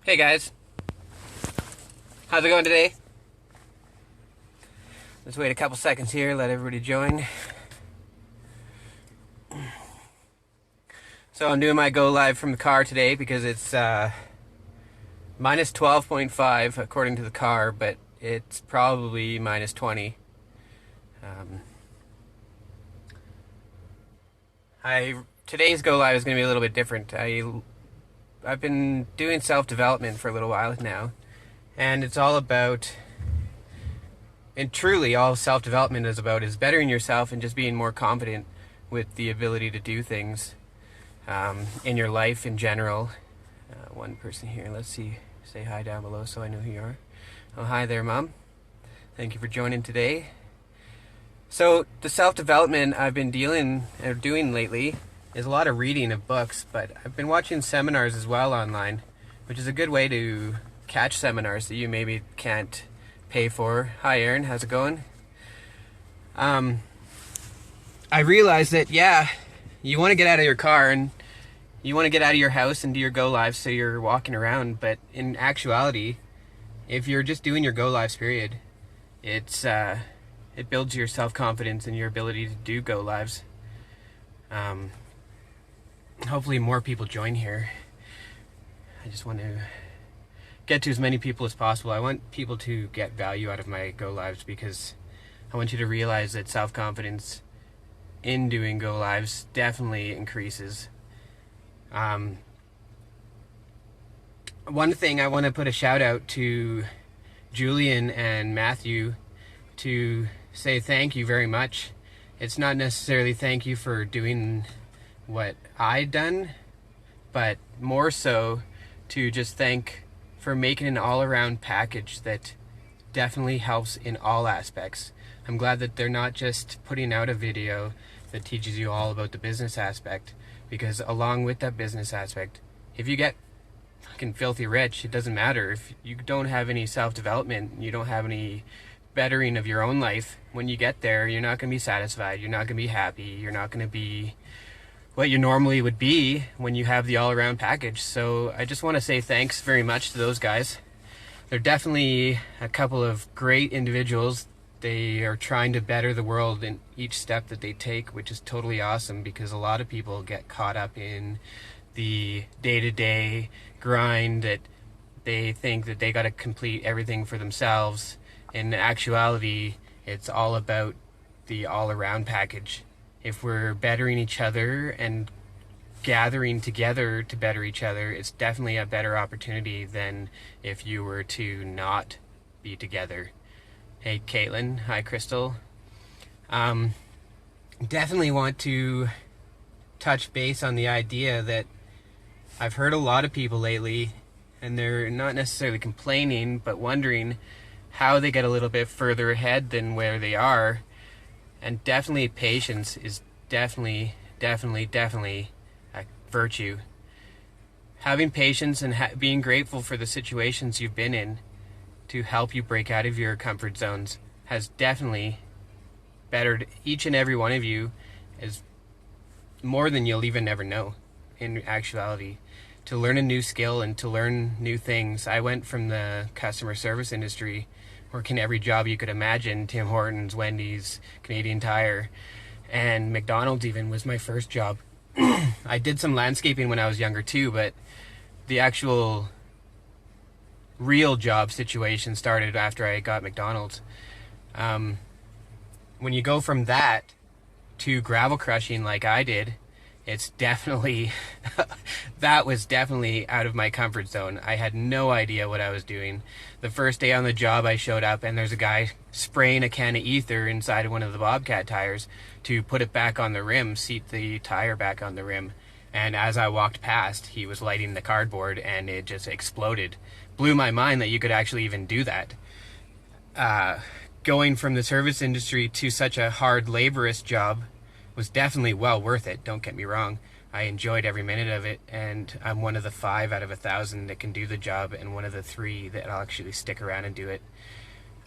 Hey guys, how's it going today? Let's wait a couple seconds here, let everybody join. So I'm doing my go live from the car today because it's minus 12.5 according to the car, but it's probably minus 20. Today's go live is going to be a little bit different. I've been doing self-development for a little while now, and it's all about, and truly all self-development is about, is bettering yourself and just being more confident with the ability to do things in your life in general. One person here, let's see, say hi down below so I know who you are. Oh, hi there, Mom. Thank you for joining today. So the self-development I've been doing lately is a lot of reading of books, but I've been watching seminars as well online, which is a good way to catch seminars that you maybe can't pay for. Hi Aaron, how's it going? I realized that, you want to get out of your car and you want to get out of your house and do your go live so you're walking around, but in actuality, if you're just doing your go lives period, it builds your self-confidence and your ability to do go lives. Hopefully more people join here. I just want to get to as many people as possible. I want people to get value out of my go lives because I want you to realize that self-confidence in doing go lives definitely increases. One thing I want to put a shout out to Julian and Matthew to say thank you very much. It's not necessarily thank you for doing what I done, but more so to just thank for making an all-around package that definitely helps in all aspects. I'm glad that they're not just putting out a video that teaches you all about the business aspect, because along with that business aspect, if you get fucking filthy rich, it doesn't matter. If you don't have any self-development, you don't have any bettering of your own life, when you get there, you're not going to be satisfied, you're not going to be happy, you're not going to be what you normally would be when you have the all-around package. So I just want to say thanks very much to those guys. They're definitely a couple of great individuals. They are trying to better the world in each step that they take, which is totally awesome, because a lot of people get caught up in the day-to-day grind that they think that they got to complete everything for themselves. In actuality, it's all about the all-around package. If we're bettering each other and gathering together to better each other, it's definitely a better opportunity than if you were to not be together. Hey Caitlin, hi Crystal. Definitely want to touch base on the idea that I've heard a lot of people lately, and they're not necessarily complaining, but wondering how they get a little bit further ahead than where they are. And definitely patience is definitely a virtue. Having patience and being grateful for the situations you've been in to help you break out of your comfort zones has definitely bettered each and every one of you, is more than you'll even ever know in actuality. To learn a new skill and to learn new things. I went from the customer service industry, working every job you could imagine, Tim Hortons, Wendy's, Canadian Tire, and McDonald's even was my first job. I did some landscaping when I was younger too, but the actual real job situation started after I got McDonald's. When you go from that to gravel crushing like I did, it's definitely, that was definitely out of my comfort zone. I had no idea what I was doing. The first day on the job, I showed up and there's a guy spraying a can of ether inside of one of the Bobcat tires to put it back on the rim, seat the tire back on the rim. And as I walked past, he was lighting the cardboard and it just exploded. Blew my mind that you could actually even do that. Going from the service industry to such a hard, laborious job was definitely well worth it, don't get me wrong. I enjoyed every minute of it, and I'm one of the 5 out of 1,000 that can do the job, and one of the 3 that'll actually stick around and do it.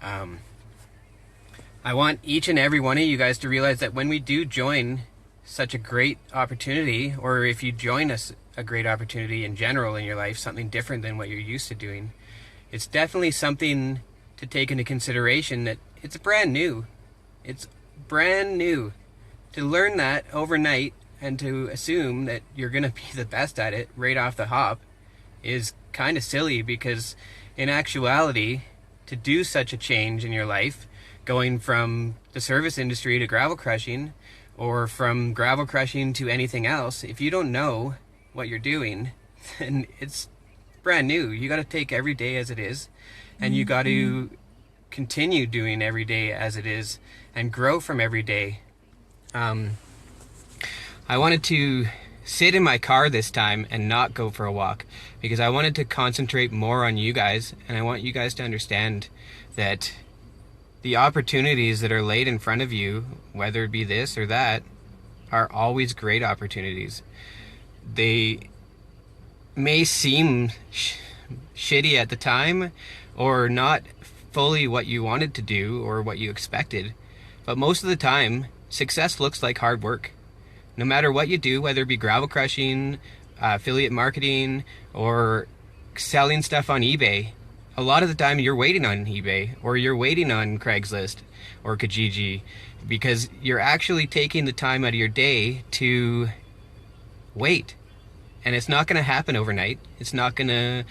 I want each and every one of you guys to realize that when we do join such a great opportunity, or if you join us a great opportunity in general in your life, something different than what you're used to doing, it's definitely something to take into consideration that it's brand new. It's brand new. To learn that overnight and to assume that you're going to be the best at it right off the hop is kind of silly, because in actuality, to do such a change in your life, going from the service industry to gravel crushing, or from gravel crushing to anything else, if you don't know what you're doing, then it's brand new. You got to take every day as it is, and you got to continue doing every day as it is and grow from every day. I wanted to sit in my car this time and not go for a walk, because I wanted to concentrate more on you guys, and I want you guys to understand that the opportunities that are laid in front of you, whether it be this or that, are always great opportunities. They may seem shitty at the time, or not fully what you wanted to do or what you expected, but most of the time, success looks like hard work. No matter what you do, whether it be gravel crushing, affiliate marketing, or selling stuff on eBay, a lot of the time you're waiting on eBay, or you're waiting on Craigslist or Kijiji, because you're actually taking the time out of your day to wait. And it's not going to happen overnight. It's not going to...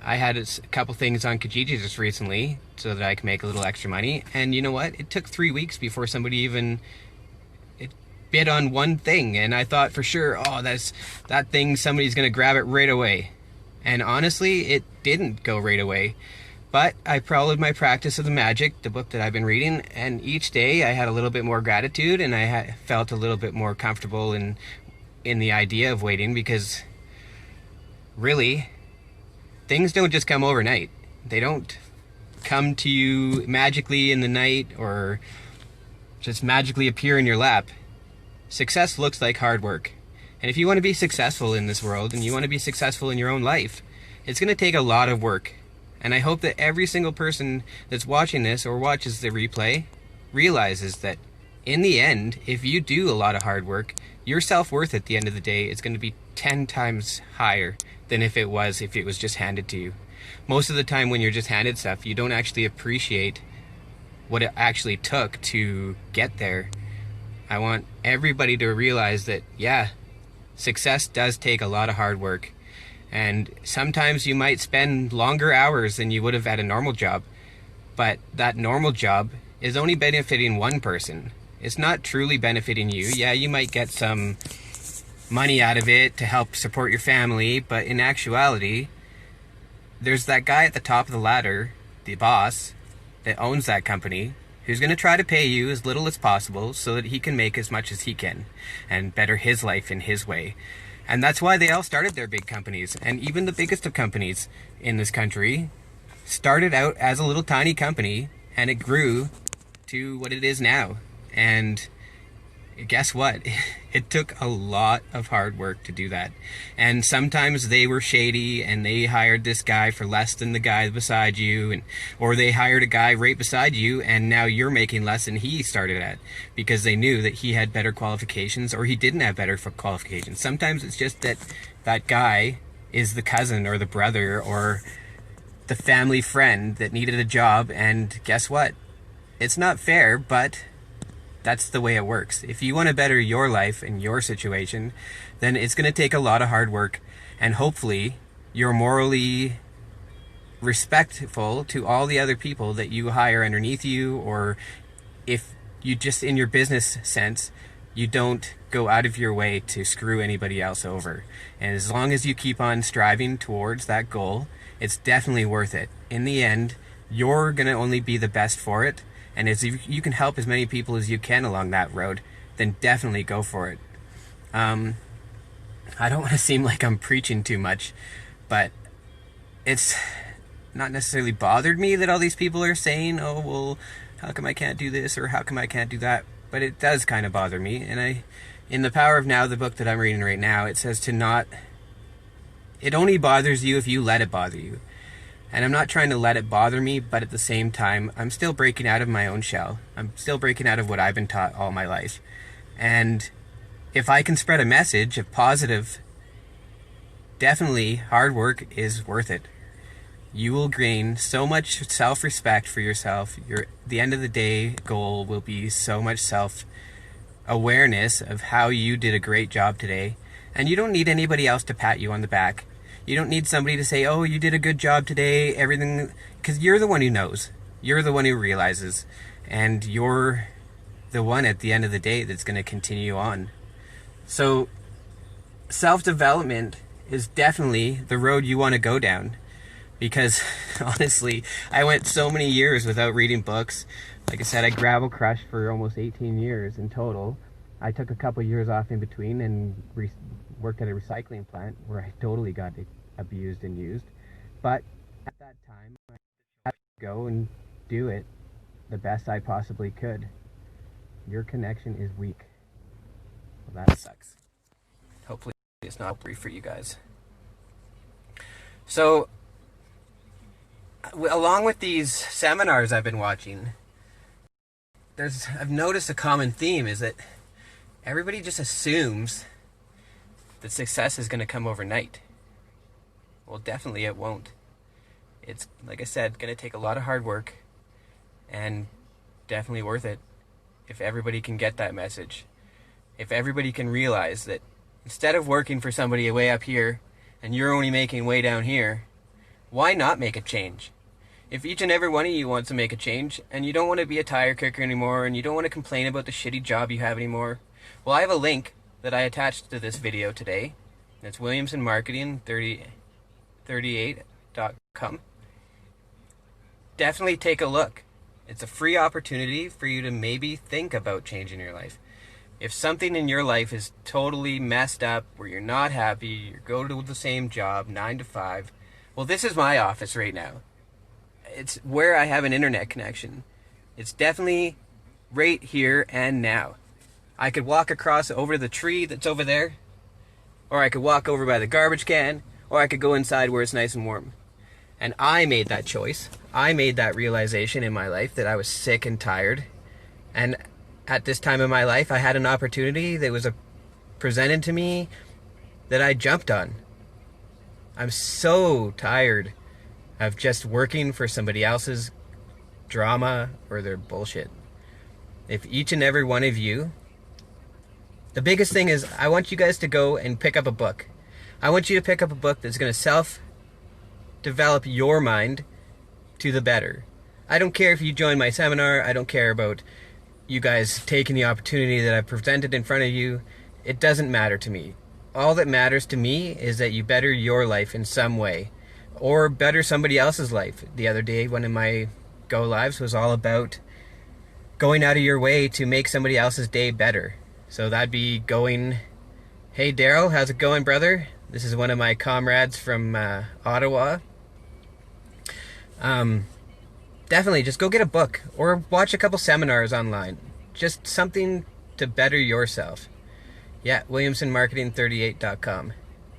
I had a couple things on Kijiji just recently so that I can make a little extra money. And you know what? It took 3 weeks before somebody even bid on one thing. And I thought for sure, oh, that thing, somebody's going to grab it right away. And honestly, it didn't go right away. But I followed my practice of the magic, the book that I've been reading. And each day I had a little bit more gratitude, and I felt a little bit more comfortable in the idea of waiting, because really, things don't just come overnight. They don't come to you magically in the night or just magically appear in your lap. Success looks like hard work. And if you want to be successful in this world, and you want to be successful in your own life, it's going to take a lot of work. And I hope that every single person that's watching this or watches the replay realizes that in the end, if you do a lot of hard work, your self-worth at the end of the day is going to be 10 times higher than if it was just handed to you. Most of the time when you're just handed stuff, you don't actually appreciate what it actually took to get there. I want everybody to realize that, yeah, success does take a lot of hard work. And sometimes you might spend longer hours than you would have at a normal job. But that normal job is only benefiting one person. It's not truly benefiting you. Yeah, you might get some money out of it to help support your family, but in actuality, there's that guy at the top of the ladder, the boss, that owns that company, who's going to try to pay you as little as possible so that he can make as much as he can and better his life in his way. And that's why they all started their big companies. And even the biggest of companies in this country started out as a little tiny company, and it grew to what it is now. And guess what? It took a lot of hard work to do that. And sometimes they were shady, and they hired this guy for less than the guy beside you, or they hired a guy right beside you, and now you're making less than he started at, because they knew that he had better qualifications, or he didn't have better qualifications. Sometimes it's just that that guy is the cousin or the brother or the family friend that needed a job, and guess what? It's not fair, but that's the way it works. If you want to better your life and your situation, then it's going to take a lot of hard work, and hopefully you're morally respectful to all the other people that you hire underneath you, or if you just, in your business sense, you don't go out of your way to screw anybody else over. And as long as you keep on striving towards that goal, it's definitely worth it. In the end, you're going to only be the best for it. And if you can help as many people as you can along that road, then definitely go for it. I don't want to seem like I'm preaching too much, but it's not necessarily bothered me that all these people are saying, oh, well, how come I can't do this, or how come I can't do that? But it does kind of bother me. And in The Power of Now, the book that I'm reading right now, it says it only bothers you if you let it bother you. And I'm not trying to let it bother me, but at the same time, I'm still breaking out of my own shell. I'm still breaking out of what I've been taught all my life. And if I can spread a message of positive, definitely hard work is worth it. You will gain so much self-respect for yourself. The end of the day goal will be so much self-awareness of how you did a great job today. And you don't need anybody else to pat you on the back. You don't need somebody to say, oh, you did a good job today, everything, because you're the one who knows. You're the one who realizes. And you're the one at the end of the day that's going to continue on. So self-development is definitely the road you want to go down. Because honestly, I went so many years without reading books. Like I said, I gravel crushed for almost 18 years in total. I took a couple years off in between and worked at a recycling plant where I totally got abused and used. But at that time, I had to go and do it the best I possibly could. Your connection is weak. Well, that sucks. Hopefully it's not brief for you guys. So, along with these seminars I've been watching, I've noticed a common theme is that everybody just assumes that success is going to come overnight. Well, definitely it won't. It's, like I said, going to take a lot of hard work, and definitely worth it if everybody can get that message. If everybody can realize that instead of working for somebody way up here and you're only making way down here, why not make a change? If each and every one of you wants to make a change and you don't want to be a tire kicker anymore and you don't want to complain about the shitty job you have anymore, well, I have a link that I attached to this video today. It's williamsonmarketing38.com. Definitely take a look. It's a free opportunity for you to maybe think about changing your life. If something in your life is totally messed up, where you're not happy, you go to the same job, 9 to 5, well, this is my office right now. It's where I have an internet connection. It's definitely right here and now. I could walk across over the tree that's over there, or I could walk over by the garbage can, or I could go inside where it's nice and warm. And I made that choice. I made that realization in my life that I was sick and tired. And at this time in my life, I had an opportunity that was presented to me that I jumped on. I'm so tired of just working for somebody else's drama or their bullshit. If each and every one of you, the biggest thing is I want you guys to go and pick up a book. I want you to pick up a book that's going to self-develop your mind to the better. I don't care if you join my seminar. I don't care about you guys taking the opportunity that I've presented in front of you. It doesn't matter to me. All that matters to me is that you better your life in some way, or better somebody else's life. The other day, one of my Go Lives was all about going out of your way to make somebody else's day better. So that'd be going, hey Daryl, how's it going, brother? This is one of my comrades from Ottawa. Definitely just go get a book or watch a couple seminars online. Just something to better yourself. Yeah, williamsonmarketing38.com.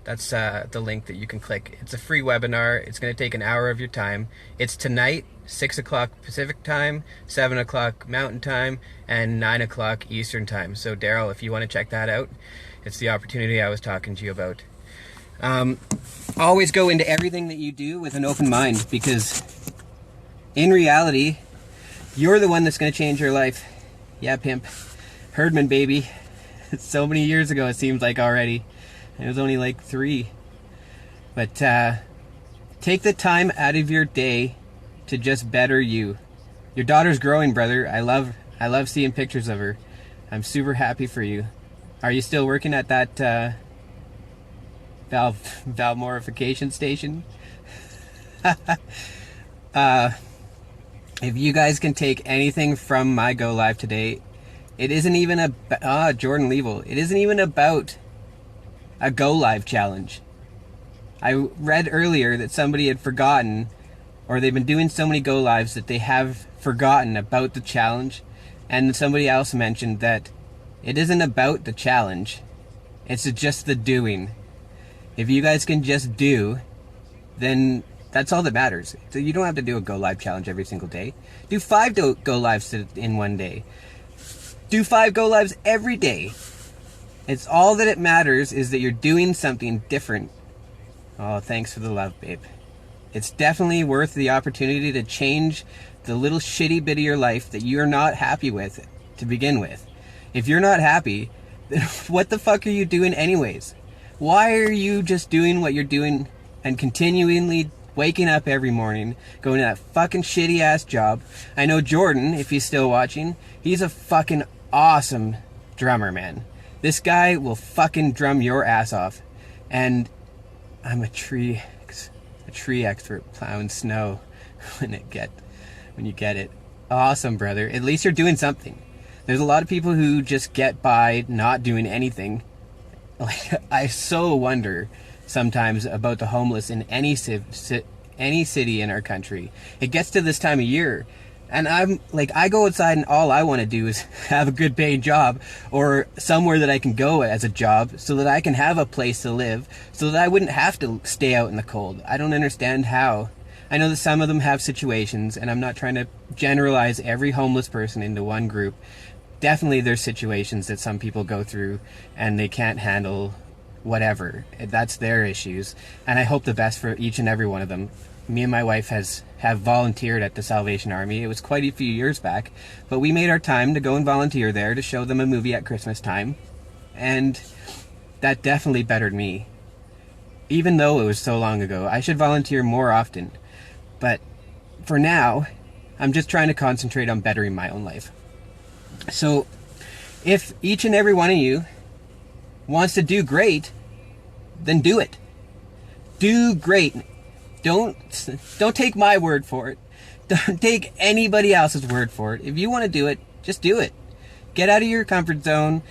That's the link that you can click. It's a free webinar. It's going to take an hour of your time. It's tonight, 6 o'clock Pacific time, 7 o'clock Mountain time, and 9 o'clock Eastern time. So Daryl, if you want to check that out, it's the opportunity I was talking to you about. Always go into everything that you do with an open mind, because in reality, you're the one that's going to change your life. Yeah, pimp. Herdman, baby. So many years ago, it seems like already. It was only like 3. But take the time out of your day to just better you. Your daughter's growing, brother. I love seeing pictures of her. I'm super happy for you. Are you still working at that valve-morification station? If you guys can take anything from my Go Live today, it isn't even Jordan Level. It isn't even about a Go Live challenge. I read earlier that somebody had forgotten, or they've been doing so many Go Lives that they have forgotten about the challenge, and somebody else mentioned that it isn't about the challenge, it's just the doing. If you guys can just do, then that's all that matters. So you don't have to do a Go Live challenge every single day. Do 5 Go Lives in one day. Do 5 Go Lives every day. It's all that it matters is that you're doing something different. Oh, thanks for the love, babe. It's definitely worth the opportunity to change the little shitty bit of your life that you're not happy with to begin with. If you're not happy, then what the fuck are you doing anyways? Why are you just doing what you're doing and continually waking up every morning, going to that fucking shitty ass job? I know Jordan, if he's still watching, he's a fucking awesome drummer, man. This guy will fucking drum your ass off. And I'm a tree expert plowing snow when you get it. Awesome, brother. At least you're doing something. There's a lot of people who just get by not doing anything. Like, I so wonder sometimes about the homeless in any city in our country. It gets to this time of year, and I'm like, I go outside and all I want to do is have a good paying job or somewhere that I can go as a job so that I can have a place to live so that I wouldn't have to stay out in the cold. I don't understand how. I know that some of them have situations, and I'm not trying to generalize every homeless person into one group. Definitely there's situations that some people go through and they can't handle whatever. That's their issues, and I hope the best for each and every one of them. Me and my wife have volunteered at the Salvation Army. It was quite a few years back, but we made our time to go and volunteer there to show them a movie at Christmas time, and that definitely bettered me. Even though it was so long ago, I should volunteer more often, but for now, I'm just trying to concentrate on bettering my own life. So, if each and every one of you wants to do great, then do it. Do great. Don't take my word for it. Don't take anybody else's word for it. If you want to do it, just do it. Get out of your comfort zone.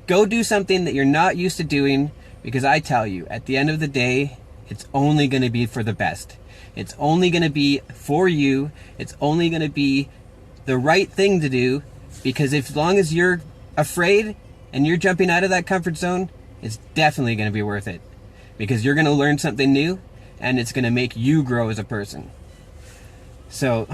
Go do something that you're not used to doing, because I tell you, at the end of the day, it's only going to be for the best. It's only going to be for you. It's only going to be the right thing to do, because as long as you're afraid and you're jumping out of that comfort zone, it's definitely going to be worth it, because you're going to learn something new and it's going to make you grow as a person. So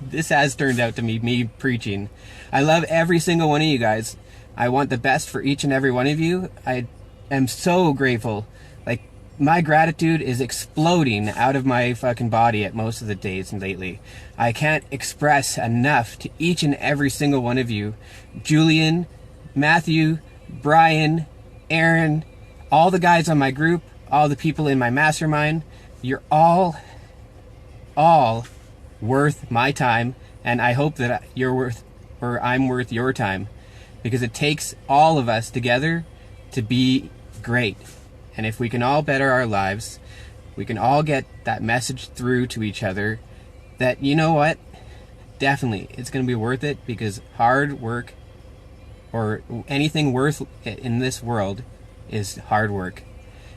this has turned out to be me preaching. I love every single one of you guys. I want the best for each and every one of you. I am so grateful. Like, my gratitude is exploding out of my fucking body at most of the days lately. I can't express enough to each and every single one of you. Julian, Matthew, Brian, Aaron, all the guys on my group, all the people in my mastermind, you're all worth my time, and I hope that I'm worth your time, because it takes all of us together to be great. And if we can all better our lives, we can all get that message through to each other that, you know what, definitely it's going to be worth it, because hard work, or anything worth it in this world, is hard work.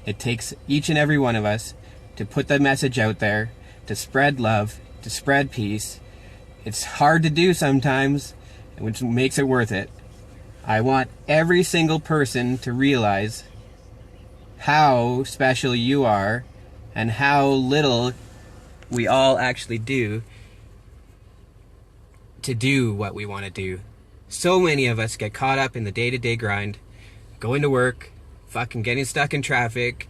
It takes each and every one of us to put the message out there, to spread love, to spread peace. It's hard to do sometimes, which makes it worth it. I want every single person to realize how special you are and how little we all actually do to do what we want to do. So many of us get caught up in the day-to-day grind, going to work, fucking getting stuck in traffic,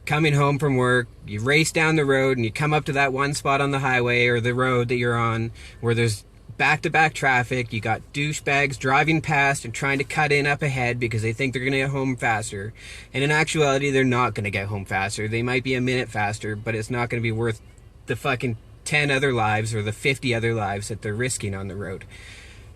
coming home from work, you race down the road and you come up to that one spot on the highway or the road that you're on where there's back-to-back traffic. You got douchebags driving past and trying to cut in up ahead because they think they're going to get home faster. And in actuality, they're not going to get home faster. They might be a minute faster, but it's not going to be worth the fucking 10 other lives or the 50 other lives that they're risking on the road.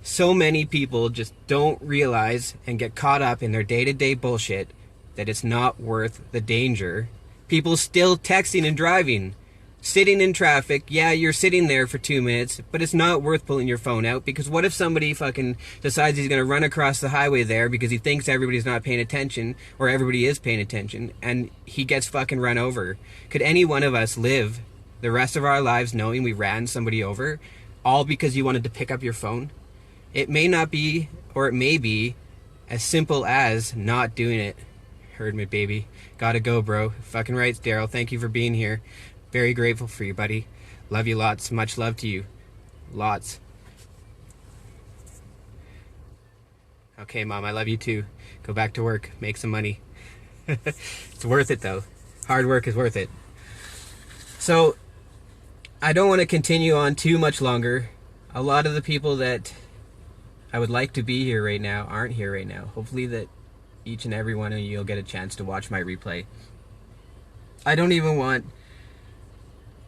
So many people just don't realize and get caught up in their day-to-day bullshit that it's not worth the danger. People still texting and driving, sitting in traffic. Yeah, you're sitting there for 2 minutes, but it's not worth pulling your phone out, because what if somebody fucking decides he's going to run across the highway there because he thinks everybody's not paying attention, or everybody is paying attention, and he gets fucking run over? Could any one of us live the rest of our lives knowing we ran somebody over, all because you wanted to pick up your phone? It may not be, or it may be, as simple as not doing it. Heard me, baby. Gotta go, bro. Fucking right, Daryl. Thank you for being here. Very grateful for you, buddy. Love you lots. Much love to you. Lots. Okay, Mom, I love you too. Go back to work, make some money. It's worth it though. Hard work is worth it. So, I don't want to continue on too much longer. A lot of the people that I would like to be here right now aren't here right now. Hopefully that each and every one of you will get a chance to watch my replay. I don't even want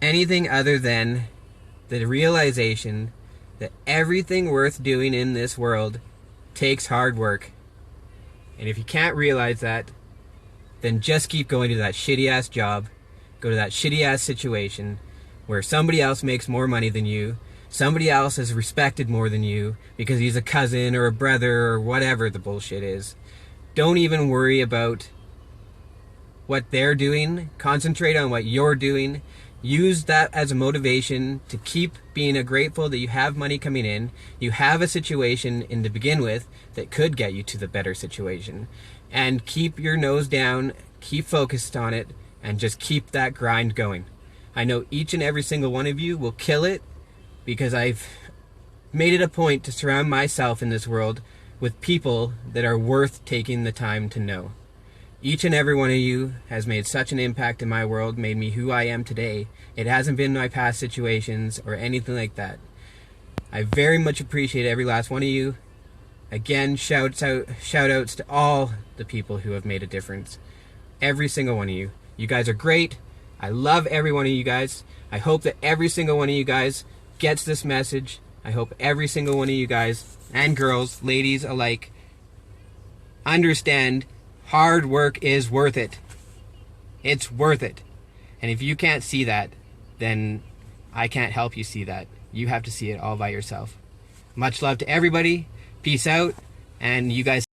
anything other than the realization that everything worth doing in this world takes hard work. And if you can't realize that, then just keep going to that shitty ass job, go to that shitty ass situation where somebody else makes more money than you, somebody else is respected more than you because he's a cousin or a brother or whatever the bullshit is. Don't even worry about what they're doing. Concentrate on what you're doing. Use that as a motivation to keep being grateful that you have money coming in. You have a situation in to begin with that could get you to the better situation. And keep your nose down, keep focused on it, and just keep that grind going. I know each and every single one of you will kill it because I've made it a point to surround myself in this world with people that are worth taking the time to know. Each and every one of you has made such an impact in my world, made me who I am today. It hasn't been my past situations or anything like that. I very much appreciate every last one of you. Again, shout outs to all the people who have made a difference. Every single one of you. You guys are great. I love every one of you guys. I hope that every single one of you guys gets this message. I hope every single one of you guys, and girls, ladies alike, understand hard work is worth it. It's worth it. And if you can't see that, then I can't help you see that. You have to see it all by yourself. Much love to everybody. Peace out. And you guys